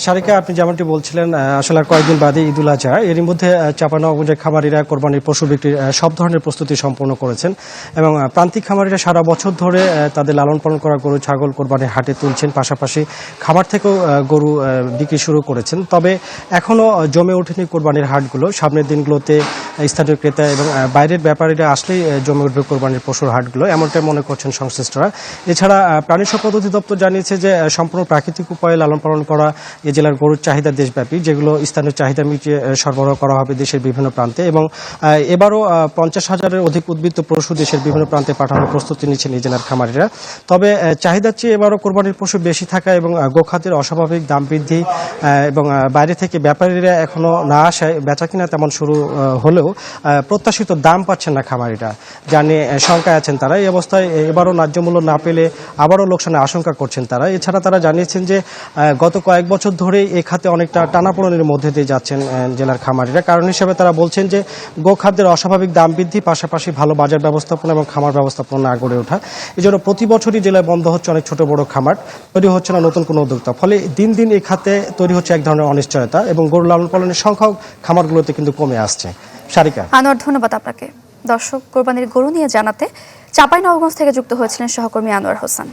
শারিকা, আপনি যেমনটি বলছিলেন, আসলে আর কয়েকদিন বাদে ঈদুল আজহা। এরই মধ্যে চাঁপাইনবাবগঞ্জের খামারিরা কোরবানির পশু বিক্রির সব ধরনের প্রস্তুতি সম্পন্ন করেছেন এবং প্রান্তিক খামারিরা সারা বছর ধরে তাদের লালন পালন করা গরু ছাগল কোরবানির হাটে তুলছেন, পাশাপাশি খামার থেকেও গরু বিক্রি শুরু করেছেন। তবে এখনও জমে ওঠেনি কোরবানির হাটগুলো। সামনের দিনগুলোতে স্থানীয় ক্রেতা এবং বাইরের ব্যাপারীরা আসলেই জমে উঠবে কোরবানির পশুর হাটগুলো, এমনটাই মনে করছেন সংশ্লিষ্টরা। এছাড়া প্রাণী সম্পদ অধিদপ্তর জানিয়েছে যে সম্পূর্ণ প্রাকৃতিক উপায়ে লালন পালন করা এই জেলার গরুর চাহিদা দেশব্যাপী, যেগুলো স্থানীয় চাহিদা মিটিয়ে সরবরাহ করা হবে দেশের বিভিন্ন প্রান্তে। এবং এবারও 50,000-এর অধিক উদ্বৃত্ত পশু দেশের বিভিন্ন প্রান্তে পাঠানোর প্রস্তুতি নিচ্ছেন এই জেলার খামারিরা। তবে চাহিদার চেয়ে এবারও কোরবানির পশু বেশি থাকা এবং গোখাদ্যের অস্বাভাবিক দাম বৃদ্ধি এবং বাইরে থেকে ব্যাপারীরা এখনো না আসায় বেচাকিনা তেমন শুরু হলেও প্রত্যাশিত দাম পাচ্ছেন না খামারিরা, যা নিয়ে শঙ্কায় আছেন তারা। এই অবস্থায় এবারও ন্যায্য মূল্য না পেলে আবারও লোকসানের আশঙ্কা করছেন তারা। এছাড়া তারা জানিয়েছেন যে গত কয়েক বছর ধরে এই খাতে অনেকটা টানাপোড়েনের মধ্যে দিয়ে যাচ্ছেন জেলার খামারিরা। কারণ হিসেবে তারা বলছেন যে গোখাদ্যের অস্বাভাবিক দাম বৃদ্ধি, পাশাপাশি ভালো বাজার ব্যবস্থাপনা এবং খামার ব্যবস্থাপনা না গড়ে ওঠা। এই জন্য প্রতি বছরই জেলায় বন্ধ হচ্ছে অনেক ছোট বড় খামার, তৈরি হচ্ছে না নতুন কোনো উদ্যোক্তা। ফলে দিন দিন এই খাতে তৈরি হচ্ছে এক ধরনের অনিশ্চয়তা এবং গরু লালন পালনের সংখ্যাও খামারগুলোতে কিন্তু কমে আসছে। শারিকা। আনোয়ার, ধন্যবাদ আপনাকে। দর্শক, কোরবানির গরু নিয়ে জানাতে চাঁপাইনবাবগঞ্জ থেকে যুক্ত হয়েছিলেন সহকর্মী আনোয়ার হোসেন।